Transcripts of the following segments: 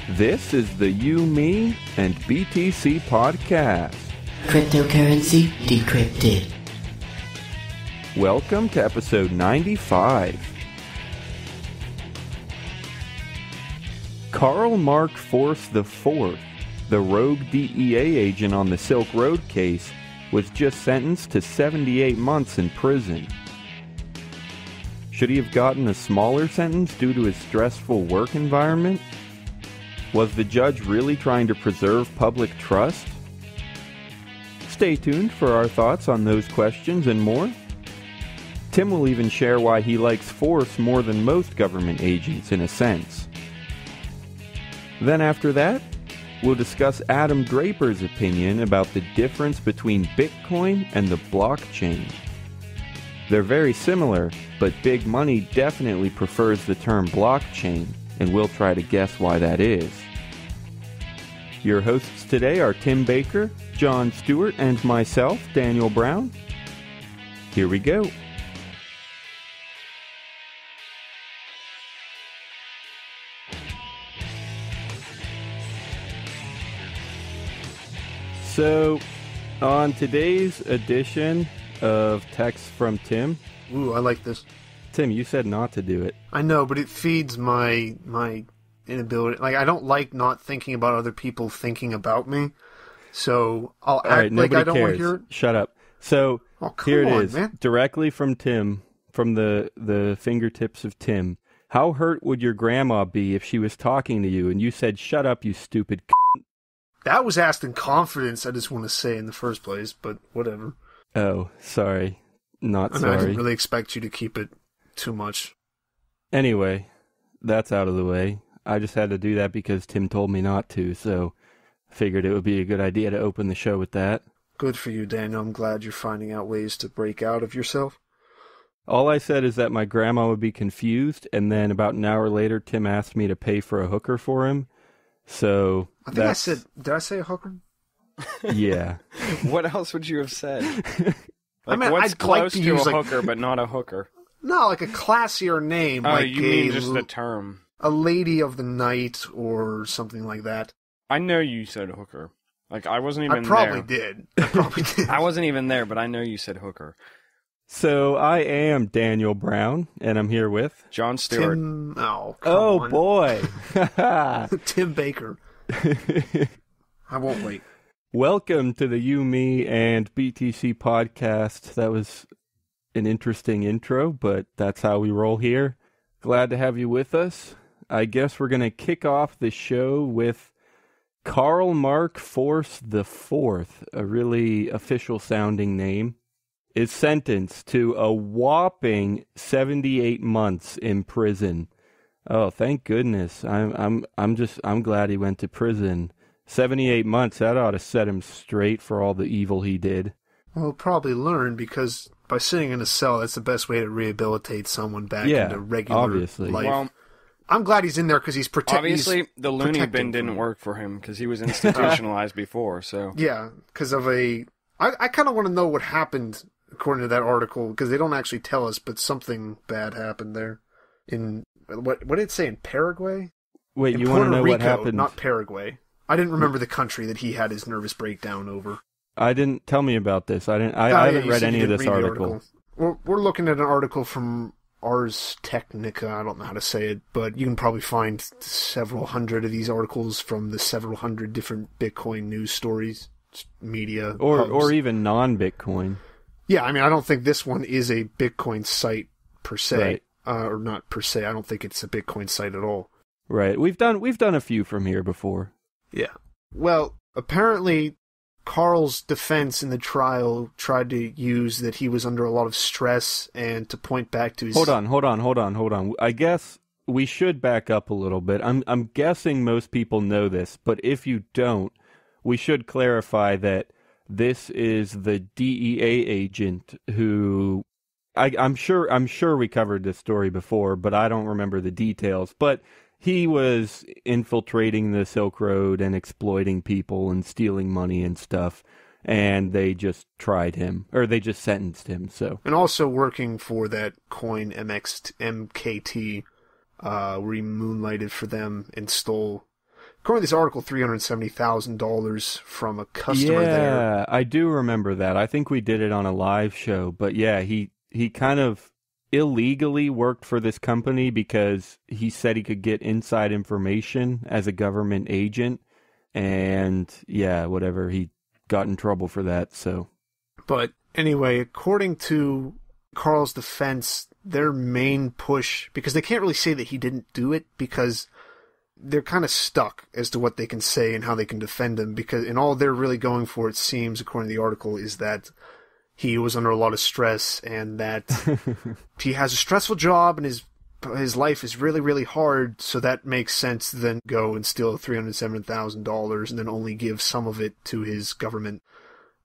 This is the You, Me, and BTC podcast. Cryptocurrency decrypted. Welcome to episode 95. Karl Mark Force IV, the rogue DEA agent on the Silk Road case, was just sentenced to 78 months in prison. Should he have gotten a smaller sentence due to his stressful work environment? Was the judge really trying to preserve public trust? Stay tuned for our thoughts on those questions and more. Tim will even share why he likes Force more than most government agents in a sense. Then after that, we'll discuss Adam Draper's opinion about the difference between Bitcoin and the blockchain. They're very similar, but big money definitely prefers the term blockchain, and we'll try to guess why that is. Your hosts today are Tim Baker, John Stuart, and myself, Daniel Brown. Here we go. So, on today's edition of Text from Tim... Ooh, I like this. Tim, you said not to do it. I know, but it feeds my inability. Like, I don't like not thinking about other people thinking about me. So I'll act right, like I don't cares. want to hear it. Shut up. So here it is, man. Directly from Tim, from the fingertips of Tim. How hurt would your grandma be if she was talking to you and you said, "Shut up, you stupid c-"? That was asked in confidence, I just want to say in the first place, but whatever. Oh, sorry. Not I sorry. didn't really expect you to keep it too much. Anyway, that's out of the way. I just had to do that because Tim told me not to, so figured it would be a good idea to open the show with that. Good for you, Daniel. I'm glad you're finding out ways to break out of yourself. All I said is that my grandma would be confused, and then about an hour later, Tim asked me to pay for a hooker for him. So I think I said, did I say a hooker? Yeah. What else would you have said? I mean, what's I'd close like to to use a hooker but not a hooker? No, like a classier name. Oh, like you mean just the term. A lady of the night or something like that. I know you said hooker. Like, I wasn't even there. I probably did. I wasn't even there, but I know you said hooker. So I am Daniel Brown, and I'm here with... John Stuart. Tim... Oh, come on. Boy. Tim Baker. I won't wait. Welcome to the You, Me, and BTC podcast. That was an interesting intro, but that's how we roll here. Glad to have you with us. I guess we're going to kick off the show with Karl Mark Force IV, a really official-sounding name, is sentenced to a whopping 78 months in prison. Oh, thank goodness. I'm glad he went to prison. 78 months, that ought to set him straight for all the evil he did. Well, he'll probably learn, because by sitting in a cell, that's the best way to rehabilitate someone back into regular life. Well, I'm glad he's in there because he's protecting. Obviously, the loony bin didn't work for him because he was institutionalized before. So yeah, because of I kind of want to know what happened according to that article, because they don't actually tell us, but something bad happened there. In what did it say, in Paraguay? Wait, in you want to know Rico, what happened? Not Paraguay. I didn't remember the country that he had his nervous breakdown over. I didn't tell me about this. I haven't read any of this article. We're looking at an article from Ars Technica. I don't know how to say it, but you can probably find several hundred of these articles from the several hundred different Bitcoin news stories, media, or even non-Bitcoin. Yeah, I mean, I don't think this one is a Bitcoin site per se, right. Or not per se. I don't think it's a Bitcoin site at all. Right. We've done a few from here before. Yeah. Well, apparently, Karl's defense in the trial tried to use that he was under a lot of stress and to point back to his... Hold on. I guess we should back up a little bit. I'm guessing most people know this, but if you don't, we should clarify that this is the DEA agent who... I'm sure we covered this story before, but I don't remember the details. But he was infiltrating the Silk Road and exploiting people and stealing money and stuff. And they just tried him, or they just sentenced him. So, and also working for that coin MKT, where he moonlighted for them and stole according to this article, $370,000 from a customer there. Yeah, I do remember that. I think we did it on a live show. But yeah, he kind of illegally worked for this company because he said he could get inside information as a government agent. And yeah, whatever, he got in trouble for that, so. But anyway, according to Carl's defense, their main push, because they can't really say that he didn't do it, because they're kind of stuck as to what they can say and how they can defend him, and all they're really going for, it seems, according to the article, is that he was under a lot of stress and that he has a stressful job and his life is really, really hard, so that makes sense to then go and steal $307,000 and then only give some of it to his government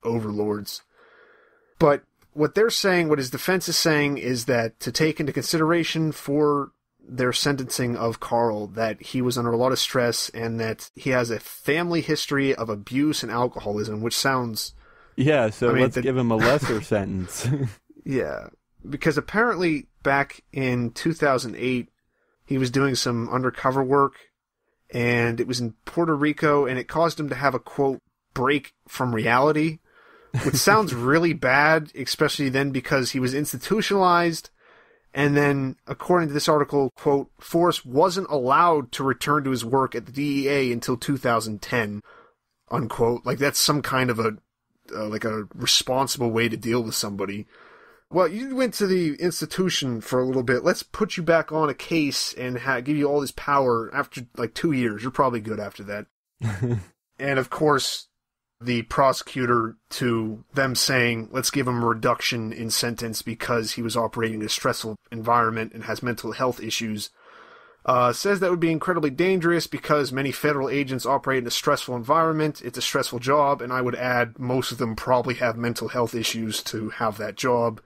overlords. But what they're saying, what his defense is saying, is that to take into consideration for their sentencing of Carl, that he was under a lot of stress and that he has a family history of abuse and alcoholism, which sounds... Yeah, so let's give him a lesser sentence. Yeah, because apparently back in 2008, he was doing some undercover work, and it was in Puerto Rico, and it caused him to have a, quote, break from reality, which sounds really bad, especially then because he was institutionalized, and then, according to this article, quote, Forrest wasn't allowed to return to his work at the DEA until 2010, unquote. Like, that's some kind of a responsible way to deal with somebody. Well, you went to the institution for a little bit. Let's put you back on a case and give you all this power after, 2 years. You're probably good after that. And, of course, the prosecutor, to them saying, let's give him a reduction in sentence because he was operating in a stressful environment and has mental health issues, says that would be incredibly dangerous because many federal agents operate in a stressful environment. It's a stressful job, and I would add most of them probably have mental health issues to have that job.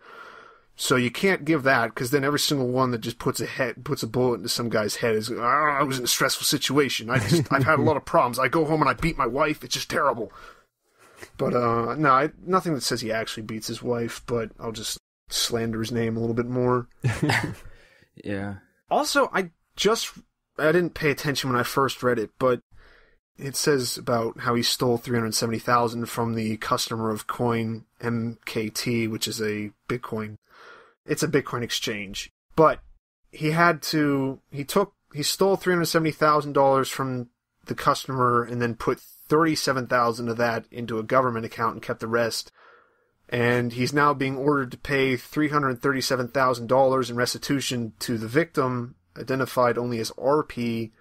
So you can't give that, because then every single one that just puts a bullet into some guy's head is, I was in a stressful situation. I've had a lot of problems. I go home and I beat my wife. It's just terrible. But, no, nothing that says he actually beats his wife, but I'll just slander his name a little bit more. Yeah. Also, I didn't pay attention when I first read it, but it says about how he stole $370,000 from the customer of Coin MKT, which is a Bitcoin. It's a Bitcoin exchange. But he stole $370,000 from the customer and then put $37,000 of that into a government account and kept the rest. And he's now being ordered to pay $337,000 in restitution to the victim, identified only as RP.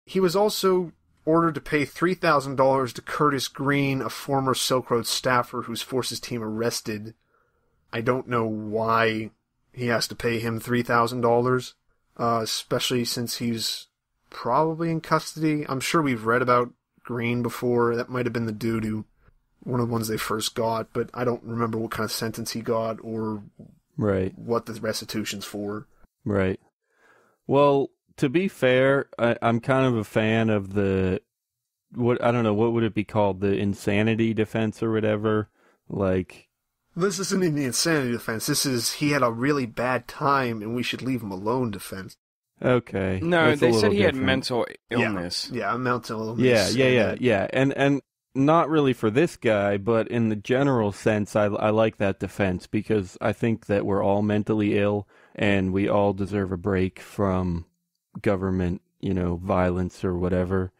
He was also ordered to pay $3,000 to Curtis Green, a former Silk Road staffer whose forces team arrested. I don't know why he has to pay him $3,000, especially since he's probably in custody. I'm sure we've read about Green before. That might have been the dude who, one of the ones they first got, but I don't remember what kind of sentence he got or what the restitution's for. Right. Well, to be fair, I'm kind of a fan of what would it be called? The insanity defense or whatever? This isn't in the insanity defense. This is, he had a really bad time and we should leave him alone defense. Okay. No, they said he had mental illness. Yeah, mental illness. Yeah. And not really for this guy, but in the general sense, I like that defense because I think that we're all mentally ill and we all deserve a break from government, violence or whatever.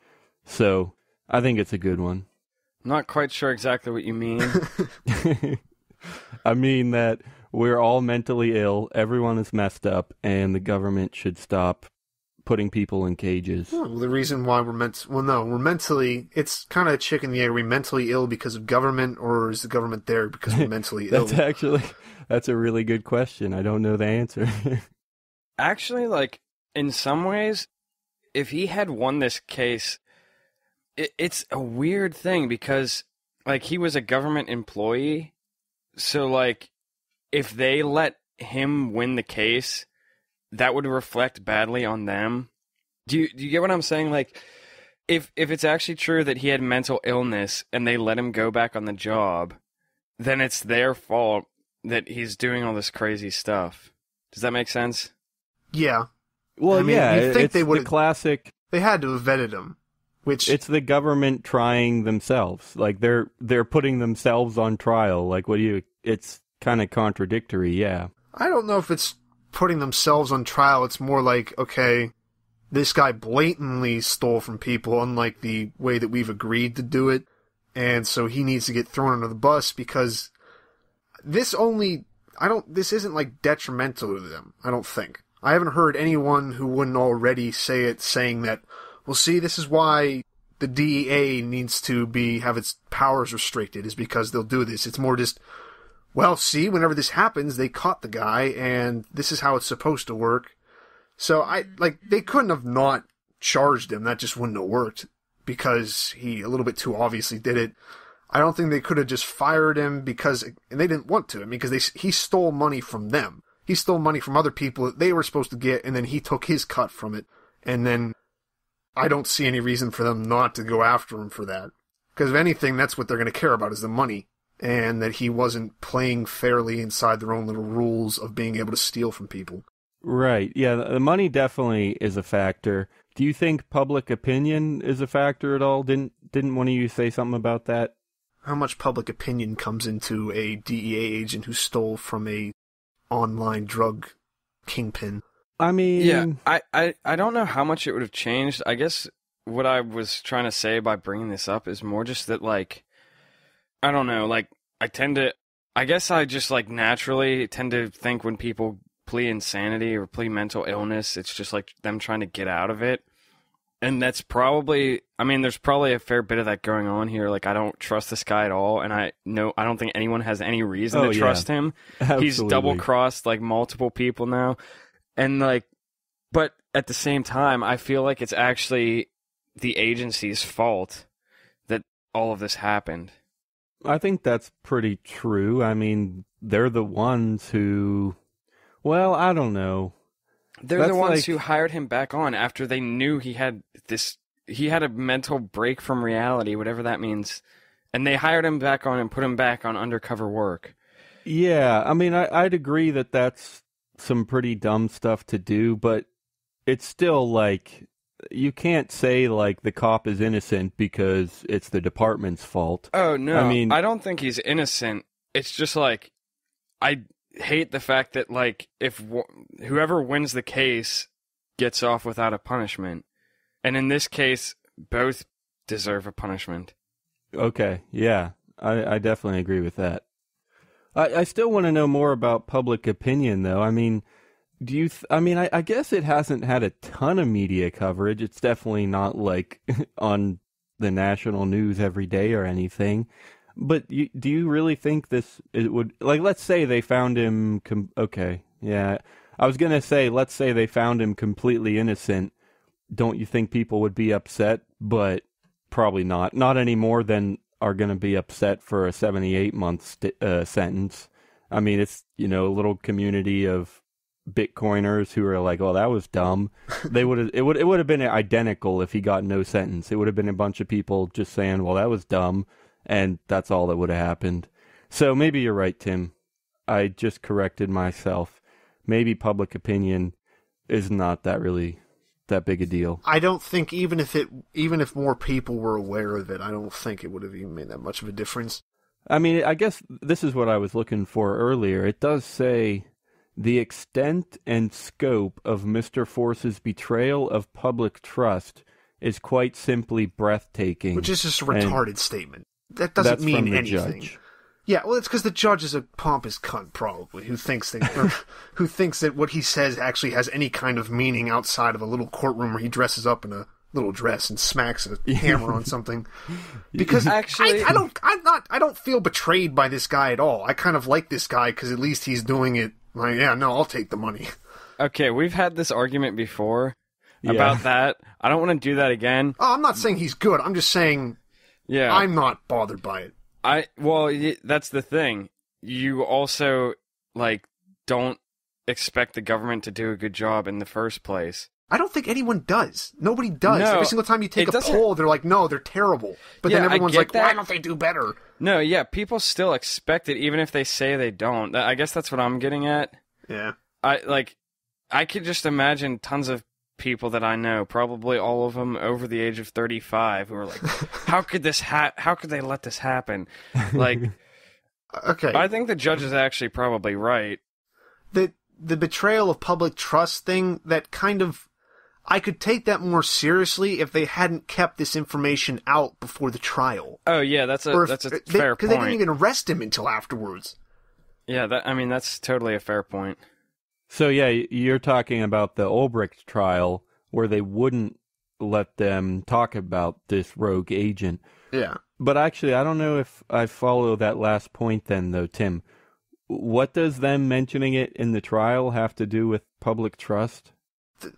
So I think it's a good one. Not quite sure exactly what you mean. I mean that we're all mentally ill, everyone is messed up, and the government should stop putting people in cages. Well, the reason why we're mentally, it's kind of a chicken and the egg. Are we mentally ill because of government, or is the government there because we're mentally ill? That's a really good question. I don't know the answer. Actually, in some ways, if he had won this case, it's a weird thing because, he was a government employee. So, if they let him win the case, that would reflect badly on them. Do you get what I'm saying? If it's actually true that he had mental illness and they let him go back on the job, then it's their fault that he's doing all this crazy stuff. Does that make sense? Yeah. Well, you'd think it's they would the classic. They had to have vetted him. Which it's the government trying themselves. Like they're putting themselves on trial. Like it's kind of contradictory, yeah. I don't know if it's putting themselves on trial. It's more like, okay, this guy blatantly stole from people, unlike the way that we've agreed to do it, and so he needs to get thrown under the bus because this isn't like detrimental to them, I don't think. I haven't heard anyone who wouldn't already say it saying that, well, see, this is why the DEA needs to have its powers restricted, is because they'll do this. It's more just, well, see, whenever this happens, they caught the guy, and this is how it's supposed to work. So, they couldn't have not charged him. That just wouldn't have worked, because he a little bit too obviously did it. I don't think they could have just fired him and they didn't want to, because he stole money from them. He stole money from other people that they were supposed to get, and then he took his cut from it. And then I don't see any reason for them not to go after him for that. Because if anything, that's what they're going to care about, is the money. And that he wasn't playing fairly inside their own little rules of being able to steal from people. Right. Yeah, the money definitely is a factor. Do you think public opinion is a factor at all? Didn't one of you say something about that? How much public opinion comes into a DEA agent who stole from a online drug kingpin? I mean... Yeah, I don't know how much it would have changed. I guess what I was trying to say by bringing this up is more just that, like, I don't know, like, I guess I just, like, naturally tend to think when people plea insanity or plea mental illness, it's just, like, them trying to get out of it. And that's probably, I mean, there's probably a fair bit of that going on here. Like, I don't trust this guy at all, and I don't think anyone has any reason to trust him. Absolutely. He's double-crossed, like, multiple people now. And, like, but at the same time, I feel like it's actually the agency's fault that all of this happened. I think that's pretty true. I mean, they're the ones who, well, I don't know. They're the ones who hired him back on after they knew he had a mental break from reality, whatever that means. And they hired him back on and put him back on undercover work. Yeah, I mean, I'd agree that that's some pretty dumb stuff to do, but it's still like, you can't say like the cop is innocent because it's the department's fault. Oh, no. I mean, I don't think he's innocent. It's just like, I hate the fact that, like, if whoever wins the case gets off without a punishment. And in this case, both deserve a punishment. Okay, yeah. I definitely agree with that. I still want to know more about public opinion, though. I mean, I guess it hasn't had a ton of media coverage. It's definitely not, like, on the national news every day or anything. But do you really think it would, like, let's say they found him, okay, yeah. I was going to say, let's say they found him completely innocent. Don't you think people would be upset? But probably not. Not any more than are going to be upset for a 78-month sentence. I mean, it's, a little community of Bitcoiners who are like, "Oh, that was dumb." It would have been identical if he got no sentence. It would have been a bunch of people just saying, "Well, that was dumb," and that's all that would have happened. So maybe you're right, Tim. I just corrected myself. Maybe public opinion is not that big a deal. I don't think even if more people were aware of it, I don't think it would have even made that much of a difference. I mean, I guess this is what I was looking for earlier. It does say the extent and scope of Mr. Force's betrayal of public trust is quite simply breathtaking. Which is just a retarded statement. That doesn't mean anything. Judge. Yeah, well, it's because the judge is a pompous cunt, probably, who thinks that what he says actually has any kind of meaning outside of a little courtroom where he dresses up in a little dress and smacks a hammer on something. Because actually, I don't feel betrayed by this guy at all. I kind of like this guy because at least he's doing it. Like, yeah, no, I'll take the money. Okay, we've had this argument before about that. I don't want to do that again. Oh, I'm not saying he's good. I'm just saying, I'm not bothered by it. That's the thing. You also, like, don't expect the government to do a good job in the first place. I don't think anyone does. Nobody does. No, every single time you take a poll, they're like, no, they're terrible. But then everyone's like, why don't they do better? No, yeah, people still expect it, even if they say they don't. I guess that's what I'm getting at. Yeah. I could just imagine tons of people that I know, probably all of them over the age of 35, who are like, how could they let this happen? Like, okay. I think the judge is actually probably right. The betrayal of public trust thing, that kind of, I could take that more seriously if they hadn't kept this information out before the trial. Oh yeah, that's a fair point. Because they didn't even arrest him until afterwards. Yeah, that's totally a fair point. So yeah, you're talking about the Ulbricht trial where they wouldn't let them talk about this rogue agent. Yeah. But actually, I don't know if I follow that last point then, though, Tim. What does them mentioning it in the trial have to do with public trust?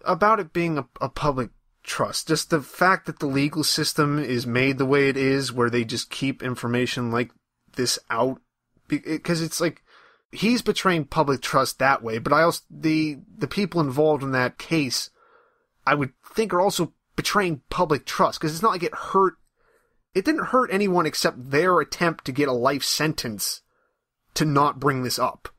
About it being a public trust. Just the fact that the legal system is made the way it is, where they just keep information like this out. Because it's like, he's betraying public trust that way, but the people involved in that case, I would think, are also betraying public trust, because it's not like it didn't hurt anyone except their attempt to get a life sentence to not bring this up.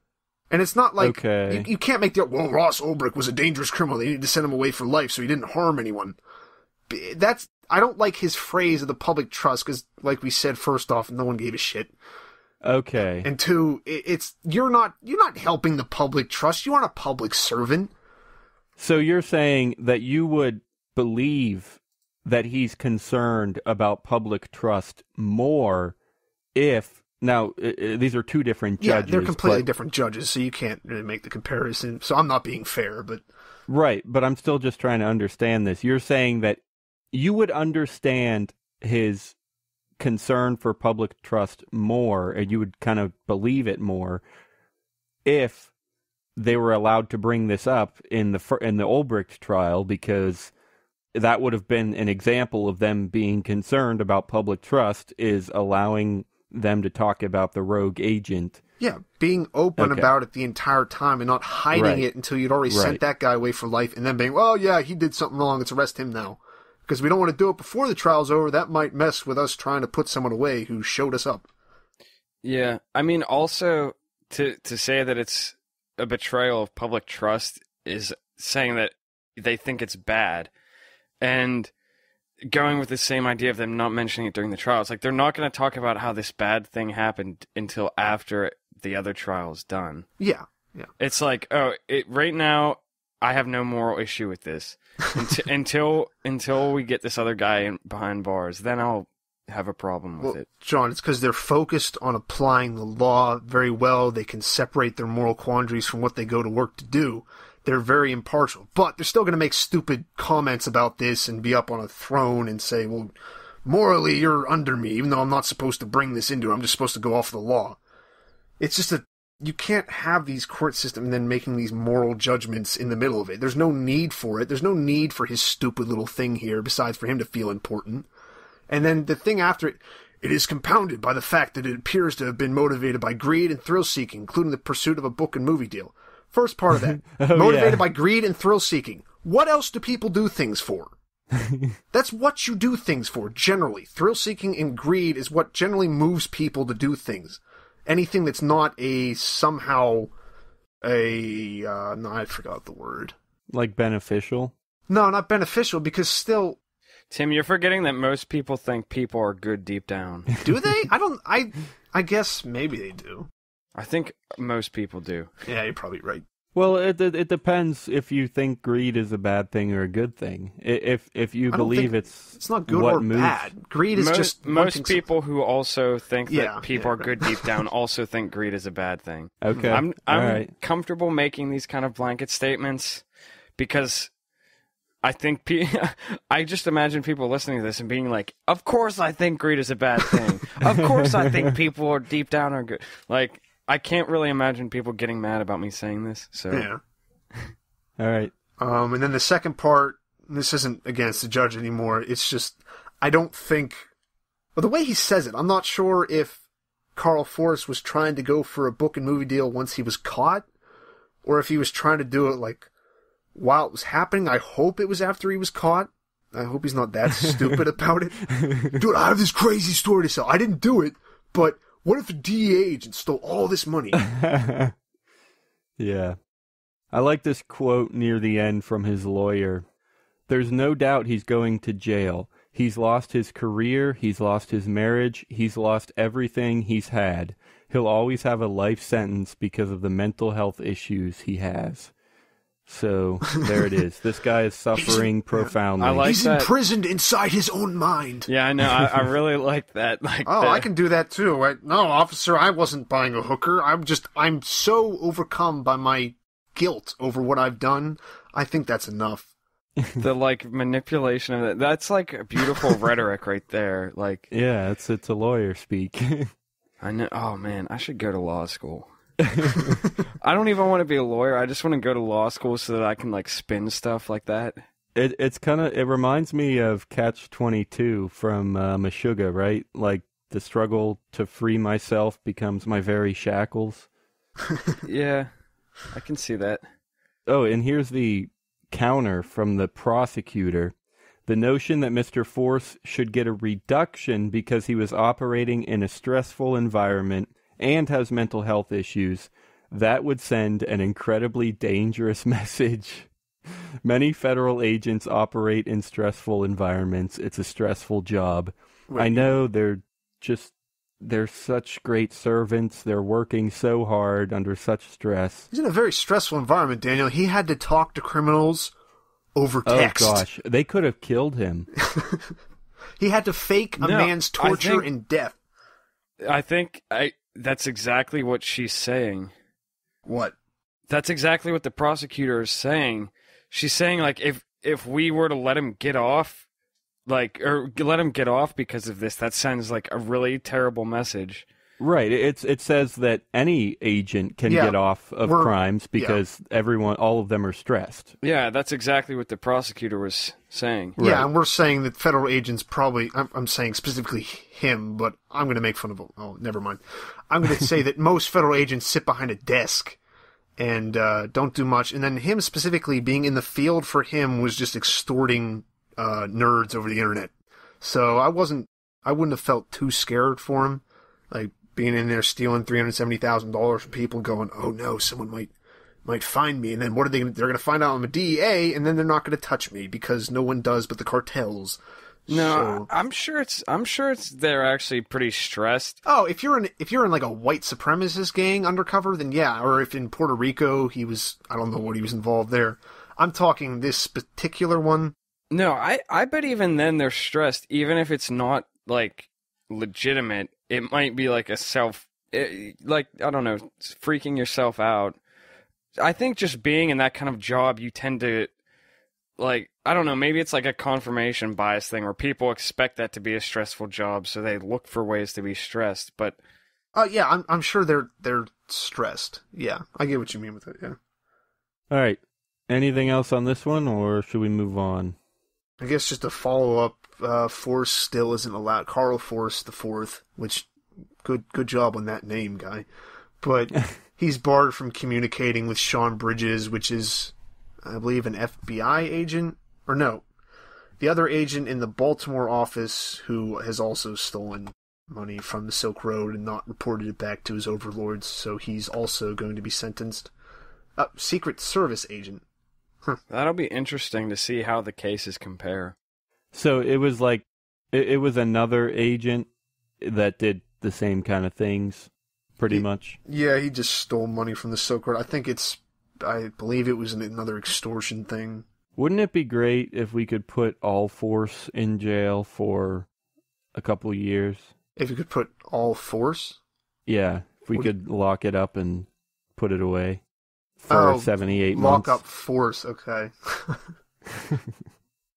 And it's not like, you can't make well, Ross Ulbricht was a dangerous criminal, they needed to send him away for life so he didn't harm anyone. I don't like his phrase of the public trust, because, like we said, first off, no one gave a shit. Okay. And two, you're not helping the public trust, you aren't a public servant. So you're saying that you would believe that he's concerned about public trust more if... Now, these are two different judges. Yeah, they're completely different judges, so you can't really make the comparison. So I'm not being fair, but... Right, but I'm still just trying to understand this. You're saying that you would understand his concern for public trust more, and you would kind of believe it more, if they were allowed to bring this up in the Ulbricht trial, because that would have been an example of them being concerned about public trust, is allowing them to talk about the rogue agent. Yeah, being open about it the entire time and not hiding it until you'd already sent that guy away for life, and then being, well, yeah, he did something wrong, let's arrest him now. Because we don't want to do it before the trial's over, that might mess with us trying to put someone away who showed us up. Yeah, I mean, also, to say that it's a betrayal of public trust is saying that they think it's bad. And going with the same idea of them not mentioning it during the trial, it's like they're not going to talk about how this bad thing happened until after the other trial is done. Yeah. It's like, right now, I have no moral issue with this. until we get this other guy behind bars, then I'll have a problem with it. John, it's because they're focused on applying the law very well. They can separate their moral quandaries from what they go to work to do. They're very impartial. But they're still going to make stupid comments about this and be up on a throne and say, well, morally, you're under me, even though I'm not supposed to bring this into it. I'm just supposed to go off the law. It's just you can't have these court systems and then making these moral judgments in the middle of it. There's no need for it. There's no need for his stupid little thing here, besides for him to feel important. And then the thing after it, it is compounded by the fact that it appears to have been motivated by greed and thrill-seeking, including the pursuit of a book and movie deal. First part of that, motivated by greed and thrill-seeking. What else do people do things for? That's what you do things for, generally. Thrill-seeking and greed is what generally moves people to do things. Anything that's not I forgot the word. Like beneficial? No, not beneficial, because still... Tim, you're forgetting that most people think people are good deep down. Do they? I guess maybe they do. I think most people do. Yeah, you're probably right. Well, it depends if you think greed is a bad thing or a good thing. If you believe it's not good or bad. Greed is just most people who also think that people are good deep down also think greed is a bad thing. Okay, I'm right. comfortable making these kind of blanket statements because I think I just imagine people listening to this and being like, "Of course, I think greed is a bad thing. Of course, I think people are deep down are good." Like, I can't really imagine people getting mad about me saying this. So yeah. All right. And then the second part, this isn't against the judge anymore. It's just, I don't think... Well, the way he says it, I'm not sure if Carl Forrest was trying to go for a book and movie deal once he was caught, or if he was trying to do it, like, while it was happening. I hope it was after he was caught. I hope he's not that stupid about it. Dude, I have this crazy story to tell. I didn't do it, but... What if a DEA agent stole all this money? Yeah. I like this quote near the end from his lawyer. There's no doubt he's going to jail. He's lost his career, he's lost his marriage, he's lost everything he's had. He'll always have a life sentence because of the mental health issues he has. So, there it is. This guy is suffering profoundly. I like He's that. imprisoned inside his own mind. Yeah, I know. I really like that. Like, I can do that too. No, officer, I wasn't buying a hooker. I'm so overcome by my guilt over what I've done. I think that's enough. the like manipulation of it. That's like a beautiful rhetoric right there. Like, yeah, it's a lawyer speak. I know. Oh man, I should go to law school. I don't even want to be a lawyer. I just want to go to law school so that I can like spin stuff like that. It reminds me of Catch-22 from Meshuggah, right? Like the struggle to free myself becomes my very shackles. Yeah, I can see that. Oh, and here's the counter from the prosecutor. The notion that Mr. Force should get a reduction because he was operating in a stressful environment and has mental health issues, that would send an incredibly dangerous message. Many federal agents operate in stressful environments. It's a stressful job. I know they're such great servants. They're working so hard under such stress. He's in a very stressful environment, Daniel. He had to talk to criminals over text. Oh, gosh. They could have killed him. He had to fake a man's torture and death. I think that's exactly what she's saying. What? That's exactly what the prosecutor is saying. She's saying, like, if we were to let him get off, or let him get off because of this, that sends, like, a really terrible message. Right. It says that any agent can get off of crimes because all of them are stressed. Yeah, that's exactly what the prosecutor was saying. Yeah, Right. and we're saying that federal agents probably, I'm saying specifically him, but I'm going to make fun of him. Oh, never mind. I'm going to say that most federal agents sit behind a desk and don't do much. And then him specifically being in the field for him was just extorting nerds over the internet. So I wouldn't have felt too scared for him. Like, being in there stealing $370,000 from people going, oh no, someone might find me. And then what are they're going to find out I'm a DEA, and then they're not going to touch me because no one does but the cartels. No, I'm sure it's they're actually pretty stressed. Oh, if you're in like a white supremacist gang undercover, then yeah. Or if in Puerto Rico I don't know what he was involved there. I'm talking this particular one. No, I bet even then they're stressed, even if it's not like legitimate. It might be like I don't know, freaking yourself out. I think just being in that kind of job, you tend to, like, I don't know, maybe it's like a confirmation bias thing where people expect that to be a stressful job, so they look for ways to be stressed. But yeah, I'm sure they're stressed. Yeah, I get what you mean with it. Yeah. All right. Anything else on this one, or should we move on? I guess just a follow-up, Force still isn't allowed. Carl Force the Fourth, which, good job on that name, guy. But he's barred from communicating with Sean Bridges, which is, I believe, an FBI agent. Or no, the other agent in the Baltimore office who has also stolen money from the Silk Road and not reported it back to his overlords, so he's also going to be sentenced. Secret Service agent. Huh. That'll be interesting to see how the cases compare. So it was like, it was another agent that did the same kind of things, pretty much. Yeah, he just stole money from the Silk Road. I believe it was another extortion thing. Wouldn't it be great if we could put all Force in jail for a couple years? If you could put all Force? Yeah, if we could lock it up and put it away for 78 months. Lock up Force, okay.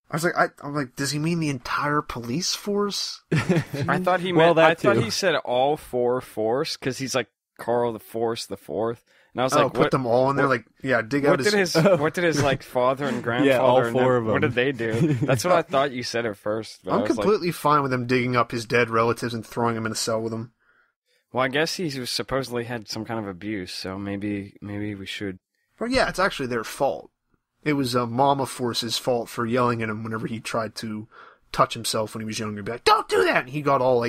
I'm like, does he mean the entire police force? I thought he meant, I thought he said all four Force, because he's like Carl the Force the Fourth. And I was like, put them all in there, dig out his... What did his like father and grandfather... Yeah, all four of them. What did they do? That's what I thought you said at first. I'm completely fine with them digging up his dead relatives and throwing them in a cell with him. Well, I guess he supposedly had some kind of abuse, so maybe we should... Well, yeah, it's actually their fault. It was Mama Force's fault for yelling at him whenever he tried to touch himself when he was younger. Be like, don't do that! And he got all,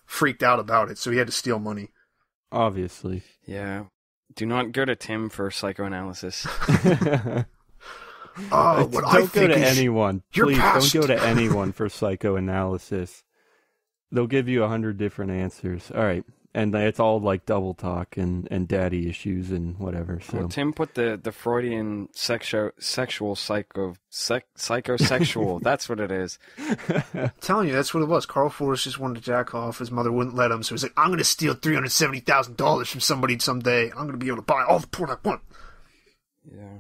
freaked out about it, so he had to steal money. Obviously. Yeah. Do not go to Tim for psychoanalysis. Oh, what I Don't go think to is anyone. your Please past. don't go to anyone for psychoanalysis. They'll give you 100 different answers. All right. And it's all like double talk and daddy issues and whatever. So Well, Tim put the Freudian psychosexual. That's what it is. I'm telling you, that's what it was. Carl Forrest just wanted to jack off. His mother wouldn't let him, so he's like, I'm going to steal $370,000 from somebody someday. I'm going to be able to buy all the porn I want. Yeah.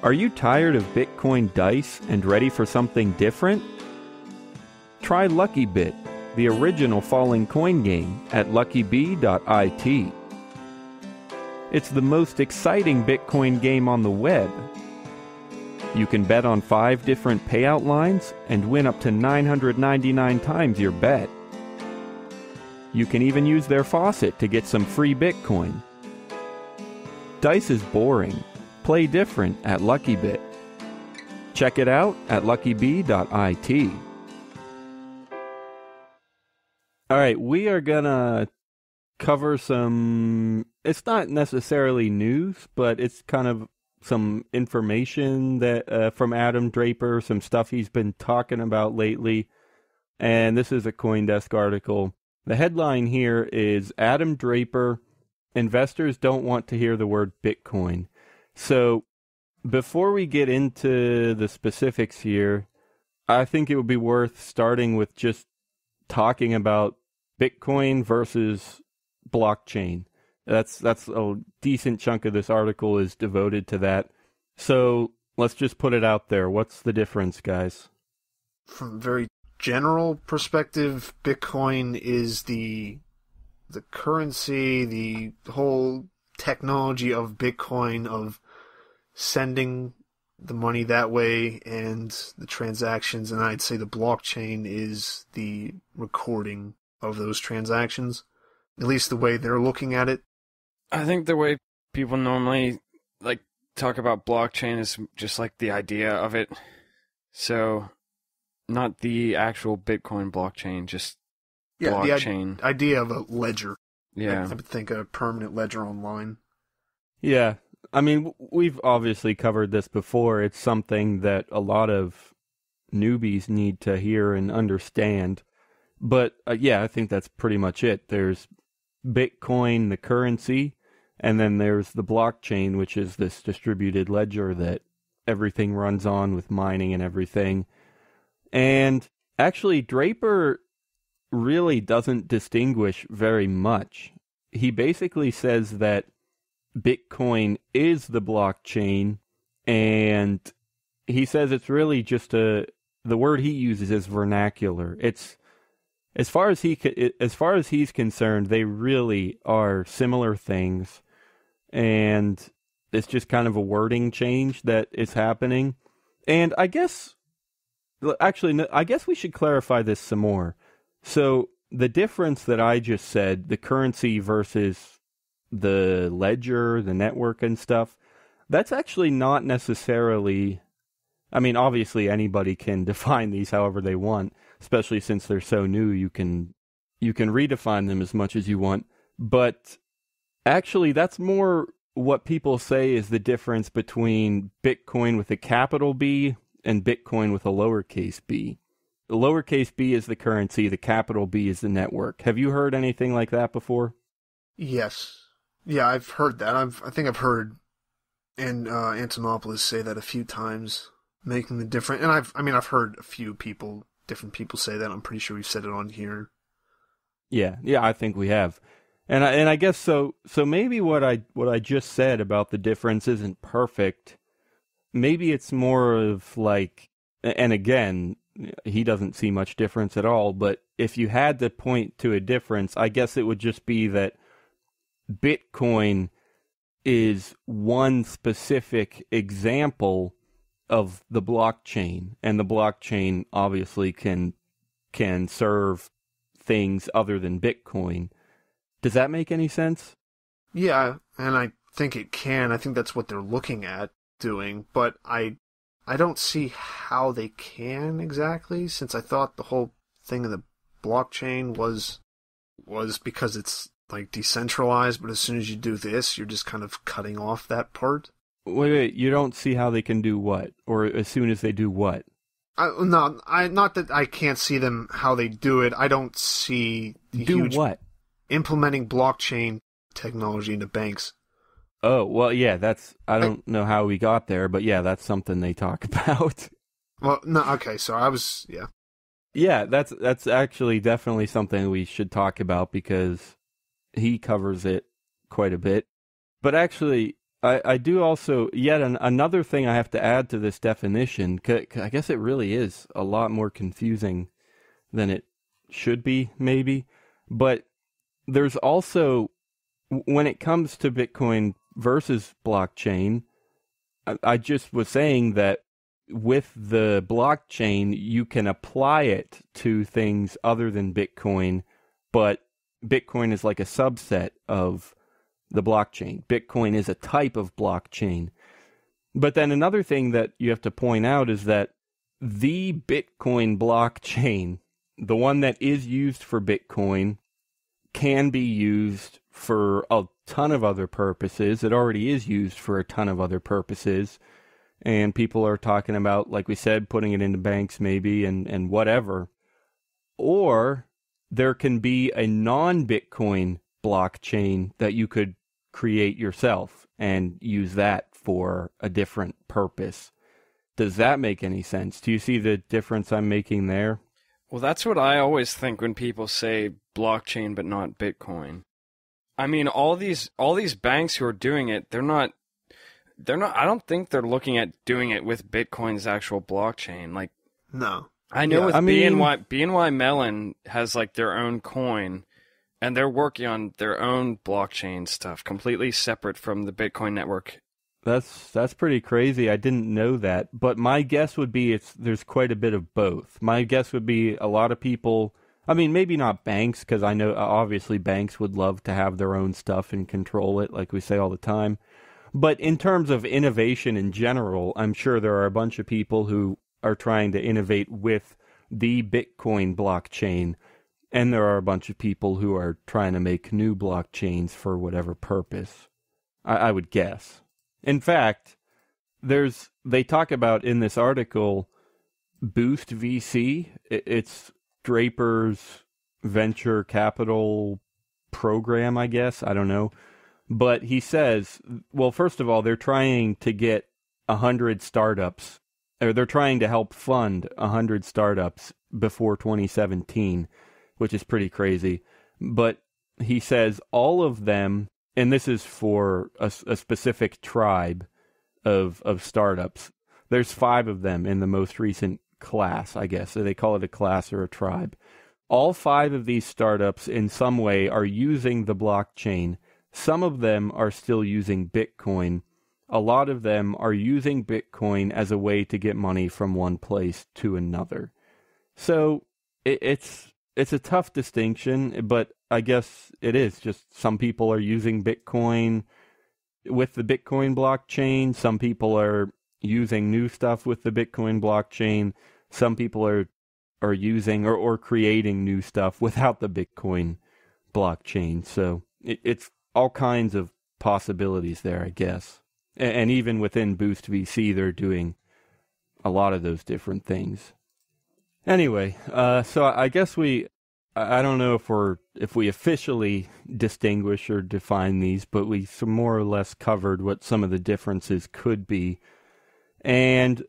Are you tired of Bitcoin dice and ready for something different? Try Lucky Bit, the original falling coin game at luckybee.it. It's the most exciting Bitcoin game on the web. You can bet on 5 different payout lines and win up to 999 times your bet. You can even use their faucet to get some free Bitcoin. Dice is boring. Play different at Lucky Bit. Check it out at luckybee.it. All right, we are gonna cover some, it's not necessarily news, but it's kind of some information that from Adam Draper, some stuff he's been talking about lately. And this is a CoinDesk article. The headline here is Adam Draper, investors don't want to hear the word Bitcoin. So before we get into the specifics here, I think it would be worth starting with just talking about Bitcoin versus blockchain. That's a decent chunk of this article is devoted to that. So let's just put it out there. What's the difference, guys? From a very general perspective, Bitcoin is the currency, the whole technology of Bitcoin, of sending the money that way and the transactions, and I'd say the blockchain is the recording of those transactions, at least the way they're looking at it. I think the way people normally like talk about blockchain is just like the idea of it. So not the actual Bitcoin blockchain, just blockchain. The idea of a ledger. Yeah. I would think a permanent ledger online. Yeah. I mean, we've obviously covered this before. It's something that a lot of newbies need to hear and understand. But yeah, I think that's pretty much it. There's Bitcoin, the currency, and then there's the blockchain, which is this distributed ledger that everything runs on with mining and everything. And actually, Draper really doesn't distinguish very much. He basically says that Bitcoin is the blockchain, and he says it's really just the word he uses is vernacular. It's as far as he's concerned, they really are similar things, and it's just kind of a wording change that is happening. And I guess we should clarify this some more. So the difference that I just said, the currency versus the ledger, the network and stuff, that's actually not necessarily, I mean, obviously anybody can define these however they want, especially since they're so new, you can redefine them as much as you want. But actually, that's more what people say is the difference between Bitcoin with a capital B and Bitcoin with a lowercase b. The lowercase b is the currency, the capital B is the network. Have you heard anything like that before? Yes. Yeah, I've heard that. I think I've heard Antonopoulos say that a few times, making the difference. And I've heard a few different people say that. I'm pretty sure we've said it on here. Yeah, I think we have. And I guess so maybe what I just said about the difference isn't perfect. Maybe it's more of like, and again, he doesn't see much difference at all, but if you had to point to a difference, I guess it would just be that Bitcoin is one specific example of the blockchain, and the blockchain obviously can serve things other than Bitcoin. Does that make any sense? Yeah, and I think it can. I think that's what they're looking at doing, but I don't see how they can exactly, since I thought the whole thing of the blockchain was because it's like decentralized, but as soon as you do this, you're just kind of cutting off that part. Wait, you don't see how they can do what? Or as soon as they do what? Not that I can't see them how they do it. I don't see the Do huge what? implementing blockchain technology into banks. Oh, well, yeah, I don't know how we got there, but yeah, that's something they talk about. Well, no, okay, so yeah. Yeah, that's actually definitely something we should talk about because he covers it quite a bit. But actually, I do also, another thing I have to add to this definition, 'cause I guess it really is a lot more confusing than it should be, maybe. But there's also, when it comes to Bitcoin versus blockchain, I just was saying that with the blockchain, you can apply it to things other than Bitcoin, but Bitcoin is like a subset of the blockchain. Bitcoin is a type of blockchain. But then another thing that you have to point out is that the Bitcoin blockchain, the one that is used for Bitcoin, can be used for a ton of other purposes. It already is used for a ton of other purposes. And people are talking about, like we said, putting it into banks maybe and whatever. Or there can be a non-Bitcoin blockchain that you could create yourself and use that for a different purpose. Does that make any sense? Do you see the difference I'm making there? Well, that's what I always think when people say blockchain but not Bitcoin. I mean, all these banks who are doing it, they're not I don't think they're looking at doing it with Bitcoin's actual blockchain. Like, No. I know with mean, BNY Mellon has like their own coin, and they're working on their own blockchain stuff, completely separate from the Bitcoin network. That's pretty crazy. I didn't know that. But my guess would be there's quite a bit of both. My guess would be a lot of people, I mean, maybe not banks, because I know obviously banks would love to have their own stuff and control it, like we say all the time. But in terms of innovation in general, I'm sure there are a bunch of people who are trying to innovate with the Bitcoin blockchain, and there are a bunch of people who are trying to make new blockchains for whatever purpose, I would guess. In fact, they talk about in this article Boost VC. It's Draper's venture capital program, I guess. I don't know. But he says, well, first of all, they're trying to get 100 startups, or they're trying to help fund 100 startups before 2017, which is pretty crazy. But he says all of them, and this is for a specific tribe of startups. There's 5 of them in the most recent class, I guess. So they call it a class or a tribe. All 5 of these startups in some way are using the blockchain. Some of them are still using Bitcoin. A lot of them are using Bitcoin as a way to get money from one place to another. So it's a tough distinction, but I guess it is. Just some people are using Bitcoin with the Bitcoin blockchain. Some people are using new stuff with the Bitcoin blockchain. Some people are using or creating new stuff without the Bitcoin blockchain. So it's all kinds of possibilities there, I guess. And even within Boost VC, they're doing a lot of those different things. Anyway, so I guess I don't know if we officially distinguish or define these, but we more or less covered what some of the differences could be. And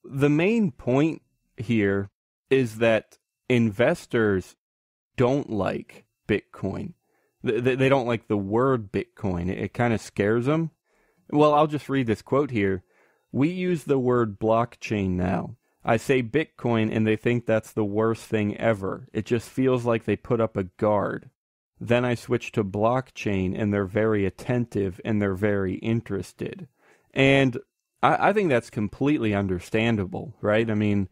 the main point here is that investors don't like Bitcoin. They don't like the word Bitcoin. It kind of scares them. Well, I'll just read this quote here. We use the word blockchain now. I say Bitcoin and they think that's the worst thing ever. It just feels like they put up a guard. Then I switch to blockchain and they're very attentive and they're very interested. And I think that's completely understandable, right? I mean,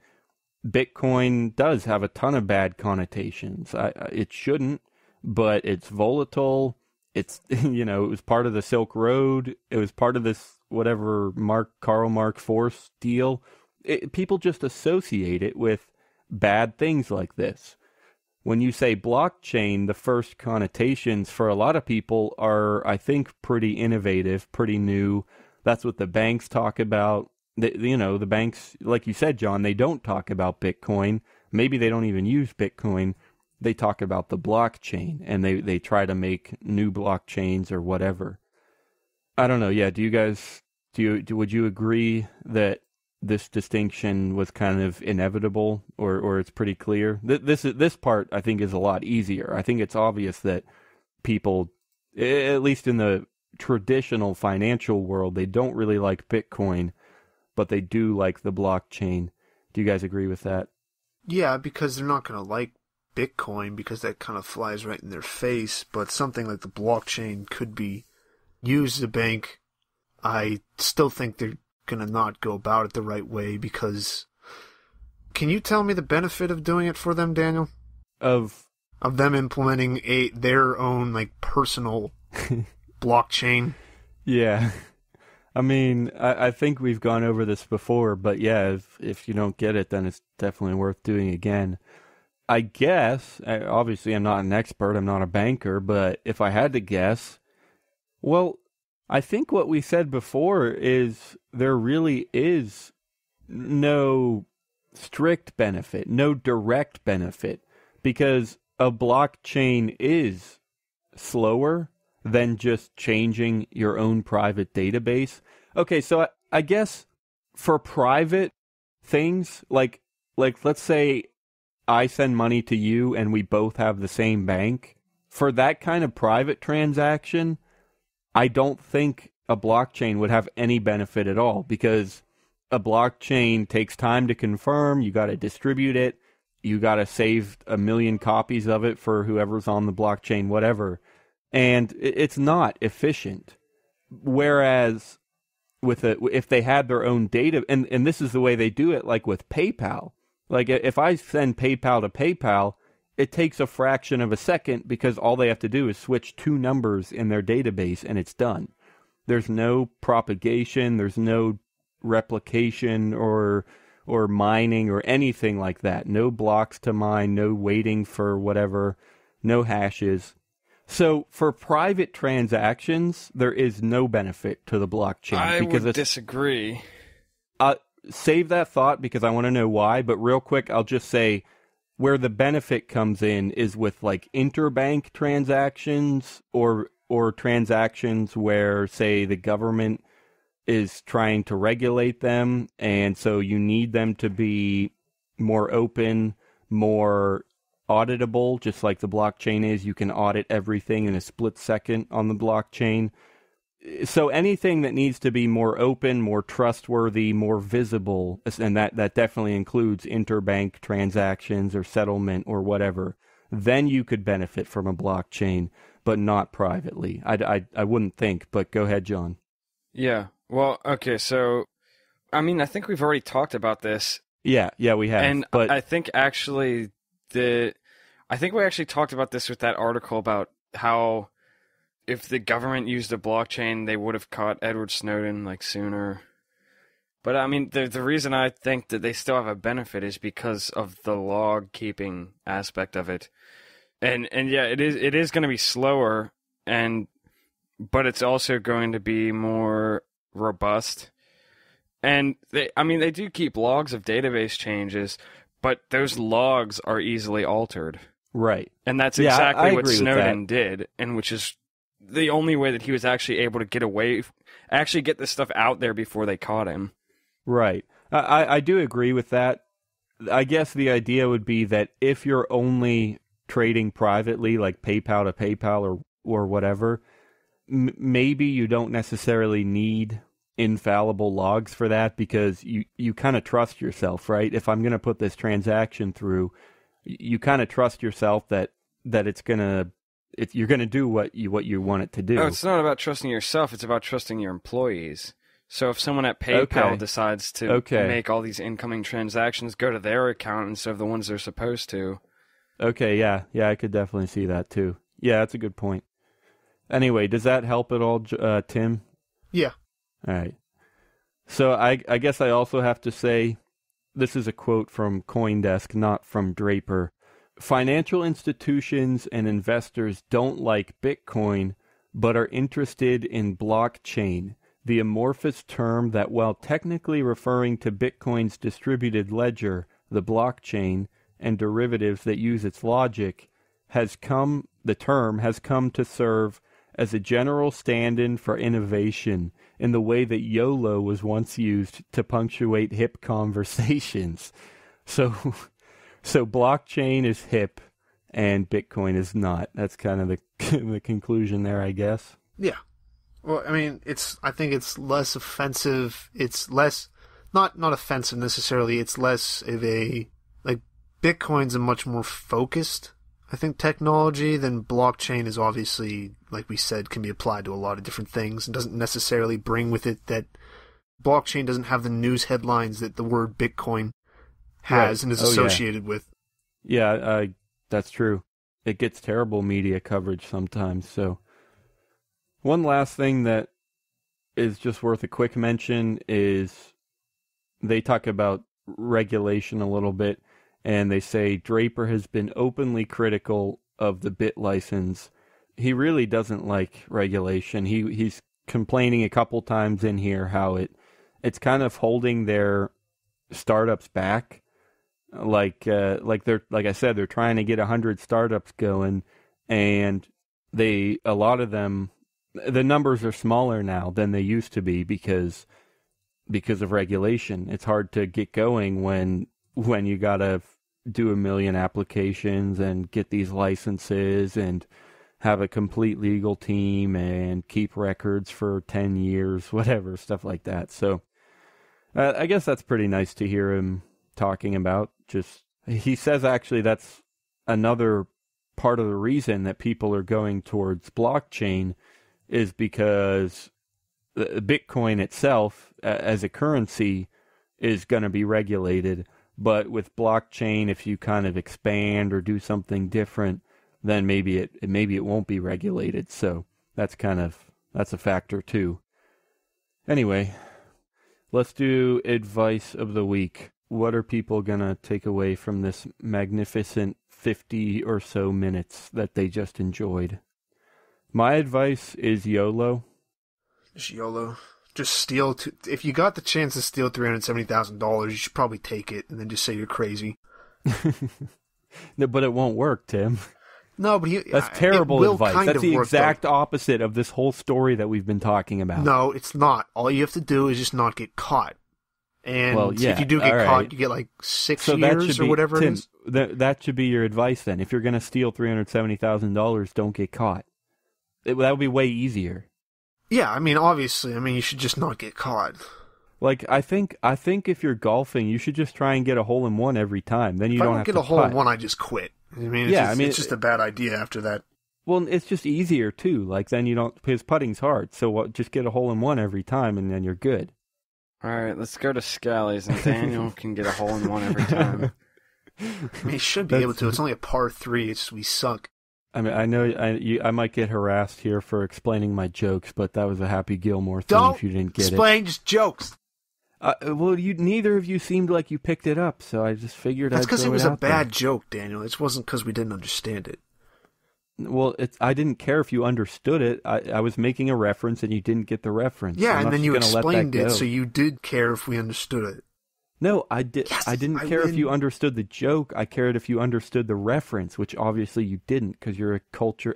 Bitcoin does have a ton of bad connotations. It shouldn't. But it's volatile. It's, it was part of the Silk Road. It was part of this, whatever, Karl Marx Force deal. People just associate it with bad things like this. When you say blockchain, the first connotations for a lot of people are, I think, pretty innovative, pretty new. That's what the banks talk about. The banks, like you said, John, they don't talk about Bitcoin. Maybe they don't even use Bitcoin. They talk about the blockchain, and they try to make new blockchains or whatever. I don't know. Yeah, do you guys would you agree that this distinction was kind of inevitable, or it's pretty clear? This part I think is a lot easier. I think it's obvious that people, at least in the traditional financial world, they don't really like Bitcoin, but they do like the blockchain. Do you guys agree with that? Yeah, because they're not going to like Bitcoin because that kind of flies right in their face, but something like the blockchain could be used as a bank. I still think they're going to not go about it the right way because... Can you tell me the benefit of doing it for them, Daniel? Of them implementing their own like personal blockchain? Yeah. I mean, I think we've gone over this before, but yeah, if you don't get it, then it's definitely worth doing again. I guess, obviously I'm not an expert, I'm not a banker, but if I had to guess, well, I think what we said before is there really is no strict benefit, no direct benefit, because a blockchain is slower than just changing your own private database. Okay, so I guess for private things, like let's say I send money to you and we both have the same bank, for that kind of private transaction, I don't think a blockchain would have any benefit at all, because a blockchain takes time to confirm, you got to distribute it, you got to save 1 million copies of it for whoever's on the blockchain, whatever. And it's not efficient. Whereas if they had their own data, and this is the way they do it, like with PayPal. Like if I send PayPal to PayPal, it takes a fraction of a second because all they have to do is switch 2 numbers in their database and it's done. There's no propagation, there's no replication or mining or anything like that. No blocks to mine, no waiting for whatever, no hashes. So for private transactions, there is no benefit to the blockchain. I would disagree. Save that thought because I want to know why, but real quick, I'll just say where the benefit comes in is with like interbank transactions or transactions where, say, the government is trying to regulate them, and so you need them to be more open, more auditable, just like the blockchain is. You can audit everything in a split second on the blockchain. So anything that needs to be more open, more trustworthy, more visible, and that definitely includes interbank transactions or settlement or whatever, then you could benefit from a blockchain, but not privately. I wouldn't think, but go ahead, John. Yeah. Well, okay, so, I mean, I think we've already talked about this. Yeah, we have. And but I think actually I think we actually talked about this with that article about how if the government used a blockchain, they would have caught Edward Snowden like sooner. But I mean, the reason I think that they still have a benefit is because of the log keeping aspect of it. And yeah, it is going to be slower, but it's also going to be more robust. And they do keep logs of database changes, but those logs are easily altered. Right. And that's exactly what Snowden did, and which is the only way that he was actually able to get this stuff out there before they caught him. Right. I do agree with that. I guess the idea would be that if you're only trading privately, like PayPal to PayPal or whatever, maybe you don't necessarily need infallible logs for that, because you kind of trust yourself, right? If I'm going to put this transaction through, you kind of trust yourself that you're going to do what you want it to do. No, it's not about trusting yourself. It's about trusting your employees. So if someone at PayPal decides to make all these incoming transactions go to their account instead of the ones they're supposed to. Okay, yeah, I could definitely see that too. Yeah, that's a good point. Anyway, does that help at all, Tim? Yeah. All right. So I guess I also have to say, this is a quote from CoinDesk, not from Draper. Financial institutions and investors don't like Bitcoin, but are interested in blockchain. the amorphous term that, while technically referring to Bitcoin's distributed ledger, the blockchain, and derivatives that use its logic, the term has come to serve as a general stand-in for innovation in the way that YOLO was once used to punctuate hip conversations. So blockchain is hip and Bitcoin is not. That's kind of the conclusion there, I guess. Yeah. Well, I mean, I think it's less offensive. It's less, not offensive necessarily. It's less of a, like, Bitcoin's a much more focused, I think, technology than blockchain is. Obviously, like we said, can be applied to a lot of different things and doesn't necessarily bring with it that blockchain doesn't have the news headlines that the word Bitcoin has and is associated with. Yeah, that's true. It gets terrible media coverage sometimes. So one last thing that is just worth a quick mention is they talk about regulation a little bit, and they say Draper has been openly critical of the bit license. He really doesn't like regulation. He's complaining a couple times in here how it's kind of holding their startups back. Like I said, they're trying to get 100 startups going, and a lot of them, the numbers are smaller now than they used to be because of regulation. It's hard to get going when you gotta do 1 million applications and get these licenses and have a complete legal team and keep records for 10 years, whatever, stuff like that. So I guess that's pretty nice to hear him talking about. He says actually that's another part of the reason that people are going towards blockchain is because Bitcoin itself as a currency is going to be regulated. But with blockchain, if you kind of expand or do something different, then maybe it won't be regulated. So that's a factor too. Anyway, let's do advice of the week. What are people going to take away from this magnificent 50 or so minutes that they just enjoyed? My advice is YOLO. Just YOLO. Just steal. If you got the chance to steal $370,000, you should probably take it and then just say you're crazy. No, but it won't work, Tim. No, but that's terrible advice. That's the exact opposite of this whole story that we've been talking about. No, it's not. All you have to do is just not get caught. And if you do get caught, you get like 6 years or whatever Tim, it is. That should be your advice then. If you're going to steal $370,000, don't get caught. That would be way easier. Yeah, I mean, obviously, you should just not get caught. Like, I think if you're golfing, you should just try and get a hole-in-one every time. Then you don't have to get a hole-in-one, I just quit. It's just a bad idea after that. Well, it's just easier, too. Like, then you don't, because putting's hard. So just get a hole-in-one every time, and then you're good. All right, let's go to Scally's, and Daniel can get a hole-in-one every time. He should be able to. It's only a par 3. It's we suck. I mean, I know I might get harassed here for explaining my jokes, but that was a Happy Gilmore thing if you didn't get it. Don't explain, just jokes. Well, neither of you seemed like you picked it up, so I just figured I'd throw it out there. That's because it was a bad joke, Daniel. It wasn't because we didn't understand it. Well, I didn't care if you understood it. I was making a reference and you didn't get the reference. Yeah, and then you explained it, so you did care if we understood it. No, I did. Yes, I didn't care if you understood the joke. I cared if you understood the reference, which obviously you didn't, because you're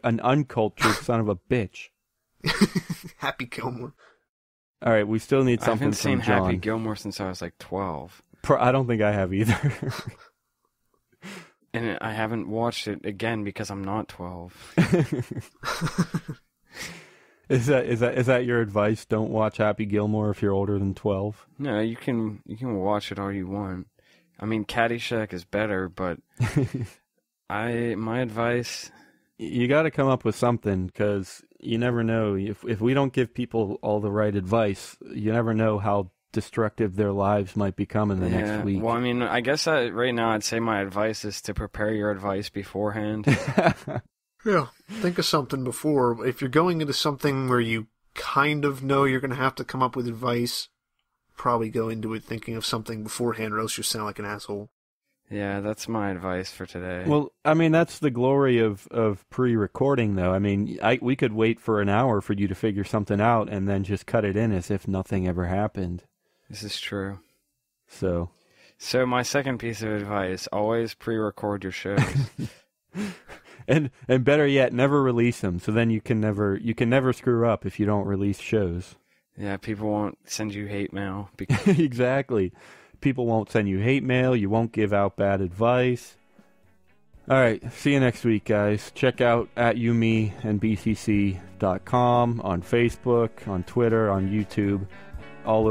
an uncultured son of a bitch. Happy Gilmore. All right, we still need something from John. I haven't seen Happy Gilmore since I was like 12. I don't think I have either. And I haven't watched it again because I'm not 12. Is that your advice? Don't watch Happy Gilmore if you're older than 12? No, you can watch it all you want. I mean, Caddyshack is better, but my advice, you got to come up with something, because you never know if we don't give people all the right advice, you never know how destructive their lives might become in the next week. Well, I mean, I guess right now I'd say my advice is to prepare your advice beforehand. Yeah, think of something before. If you're going into something where you kind of know you're going to have to come up with advice, probably go into it thinking of something beforehand, or else you'll sound like an asshole. Yeah, that's my advice for today. Well, I mean, that's the glory of pre-recording, though. I mean, we could wait for an hour for you to figure something out and then just cut it in as if nothing ever happened. This is true. So my second piece of advice, always pre-record your shows. and better yet, never release them. So then you can never screw up if you don't release shows. Yeah, people won't send you hate mail. Exactly. People won't send you hate mail. You won't give out bad advice. All right. See you next week, guys. Check out @YouMe and BCC.com on Facebook, on Twitter, on YouTube, all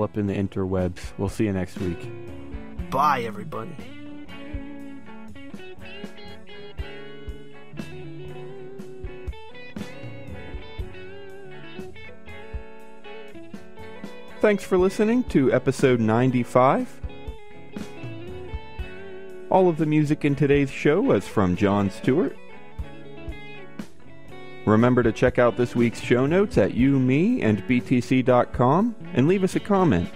up in the interwebs. We'll see you next week. Bye, everybody. Thanks for listening to episode 95. All of the music in today's show was from John Stuart. Remember to check out this week's show notes at youmeandbtc.com and leave us a comment.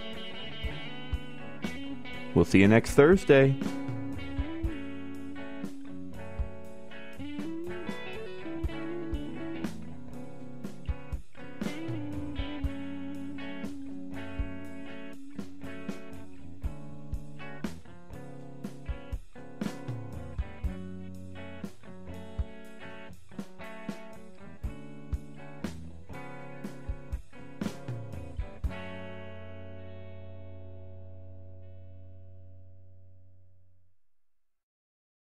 We'll see you next Thursday.